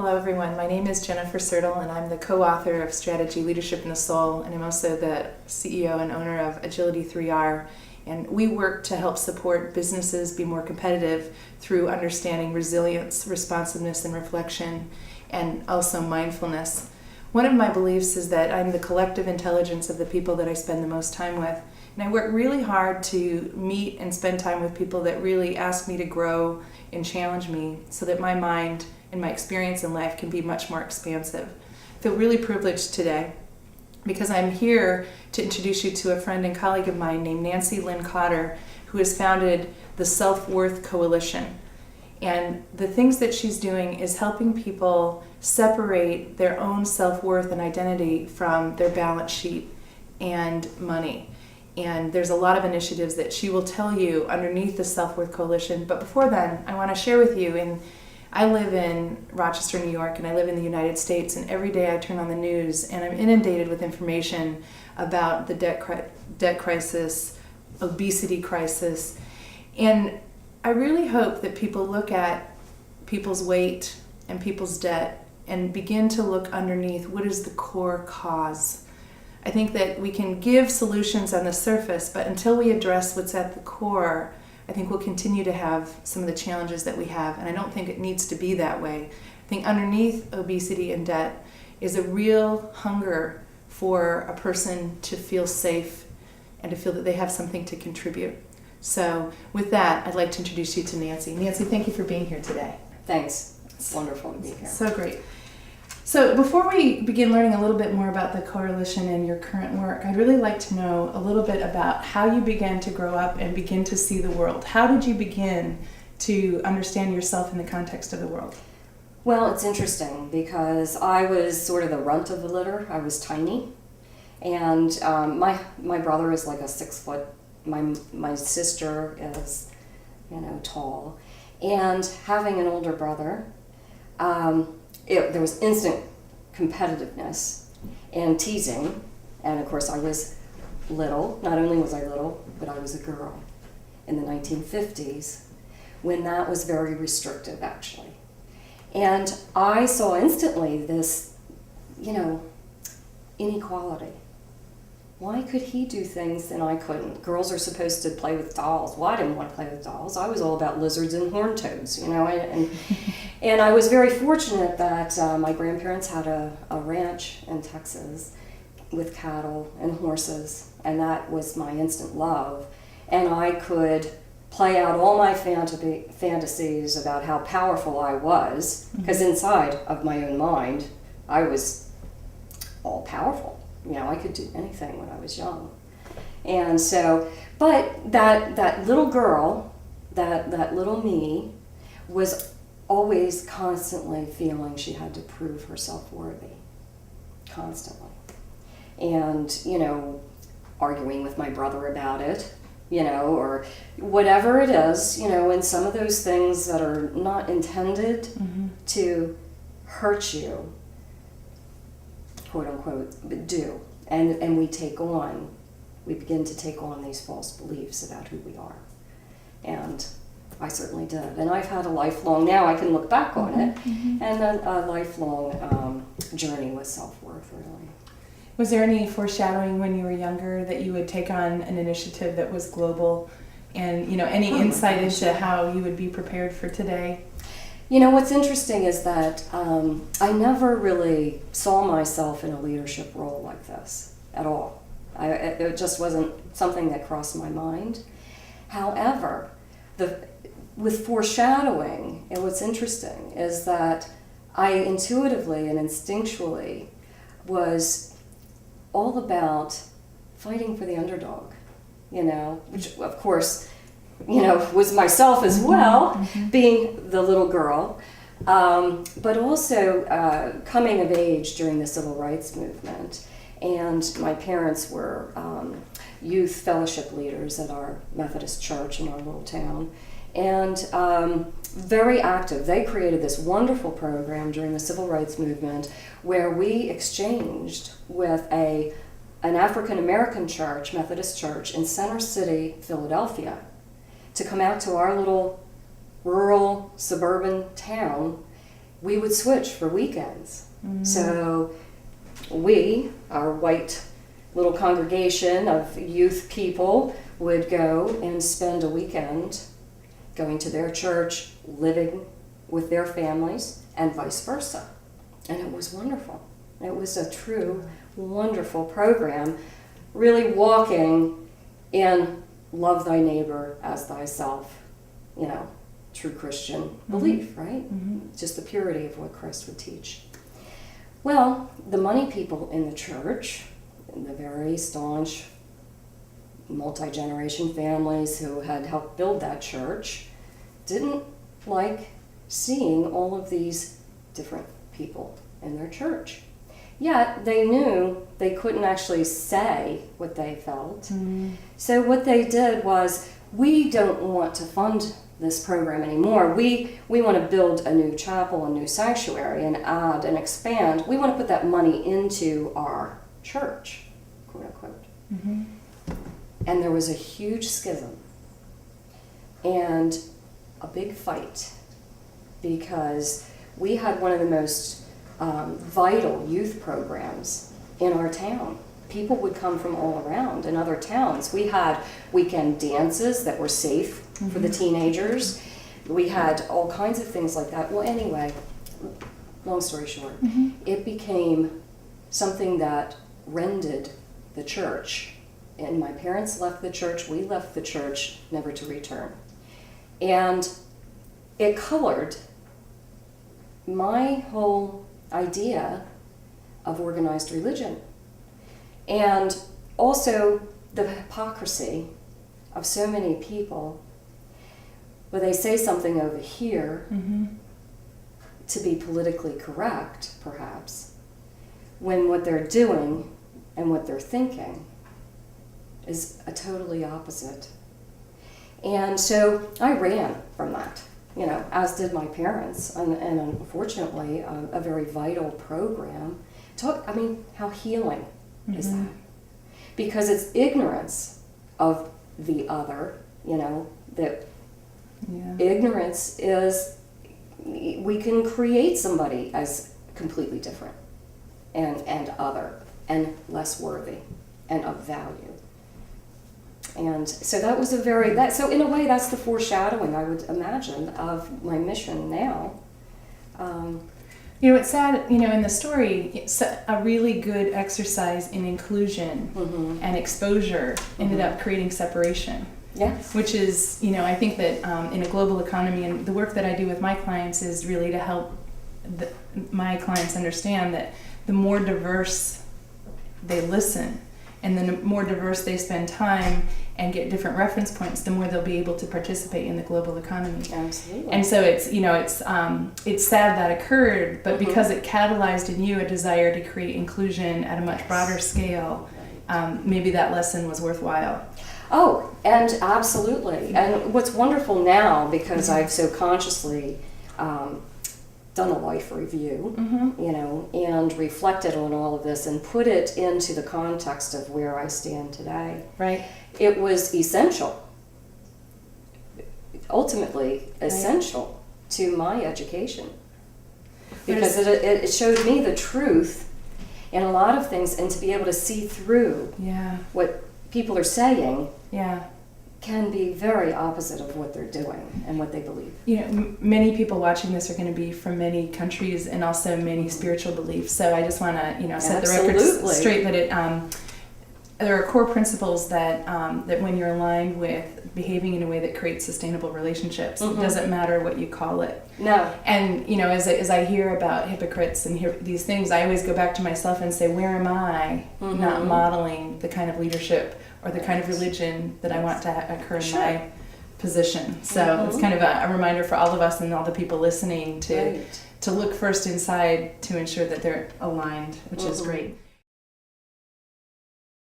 Hello everyone, my name is Jenn Sertl and I'm the co-author of Strategy, Leadership and the Soul, and I'm also the CEO and owner of Agility 3R. And we work to help support businesses be more competitive through understanding resilience, responsiveness, and reflection, and also mindfulness. One of my beliefs is that I'm the collective intelligence of the people that I spend the most time with. And I work really hard to meet and spend time with people that really ask me to grow and challenge me so that my mind and my experience in life can be much more expansive. I feel really privileged today because I'm here to introduce you to a friend and colleague of mine named Nancy Lynn Cotter, who has founded the Self-Worth Coalition. And the things that she's doing is helping people separate their own self-worth and identity from their balance sheet and money. And there's a lot of initiatives that she will tell you underneath the Self-Worth Coalition. But before then, I want to share with you, I live in Rochester, New York, and I live in the United States, and every day I turn on the news and I'm inundated with information about the debt crisis, obesity crisis, and I really hope that people look at people's weight and people's debt and begin to look underneath what is the core cause. I think that we can give solutions on the surface, but until we address what's at the core, I think we'll continue to have some of the challenges that we have, and I don't think it needs to be that way. I think underneath obesity and debt is a real hunger for a person to feel safe and to feel that they have something to contribute. So with that, I'd like to introduce you to Nancy. Nancy, thank you for being here today. Thanks. It's wonderful to be here. So great. So before we begin learning a little bit more about the coalition and your current work, I'd really like to know a little bit about how you began to grow up and begin to see the world. How did you begin to understand yourself in the context of the world? Well, it's interesting because I was sort of the runt of the litter. I was tiny, and my brother is like a 6 foot. My sister is, tall, and having an older brother. There was instant competitiveness and teasing, and of course I was little. Not only was I little, but I was a girl in the 1950s when that was very restrictive, actually. And I saw instantly this, inequality. Why could he do things and I couldn't? Girls are supposed to play with dolls. Well, I didn't want to play with dolls. I was all about lizards and horned toads, and I was very fortunate that my grandparents had a ranch in Texas with cattle and horses, and that was my instant love. And I could play out all my fantasies about how powerful I was, because inside of my own mind, I was all powerful. I could do anything when I was young. And so, but that little girl, that little me, was always constantly feeling she had to prove herself worthy. Constantly. And, arguing with my brother about it, or whatever it is, and some of those things that are not intended to hurt you, quote unquote, but do. And we begin to take on these false beliefs about who we are. And I certainly did. And I've had a lifelong, now I can look back on it, and a lifelong journey with self-worth, really. Was there any foreshadowing when you were younger that you would take on an initiative that was global, and any insight into how you would be prepared for today? What's interesting is that I never really saw myself in a leadership role like this at all. It just wasn't something that crossed my mind. However, with foreshadowing, and what's interesting is that I intuitively and instinctually was all about fighting for the underdog, which of course, was myself as well, being the little girl, but also coming of age during the civil rights movement. And my parents were youth fellowship leaders at our Methodist church in our little town, and very active. They created this wonderful program during the civil rights movement where we exchanged with an African American church, Methodist church, in Center City, Philadelphia, to come out to our little rural suburban town we would switch for weekends. So we, our white little congregation of youth people, would go and spend a weekend going to their church, living with their families, and vice versa. And it was wonderful. It was a true, wonderful program, really walking in love thy neighbor as thyself, true Christian belief, right? Just the purity of what Christ would teach. Well, the money people in the church, the very staunch multi-generation families who had helped build that church, didn't like seeing all of these different people in their church. Yet they knew they couldn't actually say what they felt. So what they did was, we don't want to fund this program anymore. We want to build a new chapel, a new sanctuary, and add and expand. We want to put that money into our church, quote unquote. And there was a huge schism and a big fight, because we had one of the most vital youth programs in our town. People would come from all around in other towns. We had weekend dances that were safe for the teenagers. We had all kinds of things like that. Well, anyway, long story short, it became something that rended the church. And my parents left the church, we left the church, never to return. And it colored my whole idea of organized religion. And also the hypocrisy of so many people, where they say something over here to be politically correct, perhaps, when what they're doing and what they're thinking is a totally opposite. And so I ran from that, as did my parents, and unfortunately a very vital program. How healing is that? Because it's ignorance of the other, that ignorance is, we can create somebody as completely different and other and less worthy and of value. And so that was so in a way that's the foreshadowing, I would imagine, of my mission now. It's sad, in the story, it's a really good exercise in inclusion and exposure ended up creating separation. Yes. Which is, I think that in a global economy, and the work that I do with my clients is really to help my clients understand that the more diverse they listen, and the more diverse they spend time and get different reference points, the more they'll be able to participate in the global economy. Absolutely. And so it's sad that occurred, but because it catalyzed in you a desire to create inclusion at a much broader scale, maybe that lesson was worthwhile. Oh, and absolutely. And what's wonderful now, because I've so consciously done a life review, and reflected on all of this and put it into the context of where I stand today. Right. It was essential, ultimately essential to my education, because it showed me the truth in a lot of things, and to be able to see through what people are saying can be very opposite of what they're doing and what they believe. Many people watching this are going to be from many countries and also many spiritual beliefs. So I just want to, set the record straight that there are core principles that that when you're aligned with behaving in a way that creates sustainable relationships, it doesn't matter what you call it. No. And as I hear about hypocrites and hear these things, I always go back to myself and say, where am I not modeling the kind of leadership or the kind of religion that I want to occur in my position? So it's kind of a reminder for all of us and all the people listening to look first inside to ensure that they're aligned, which is great.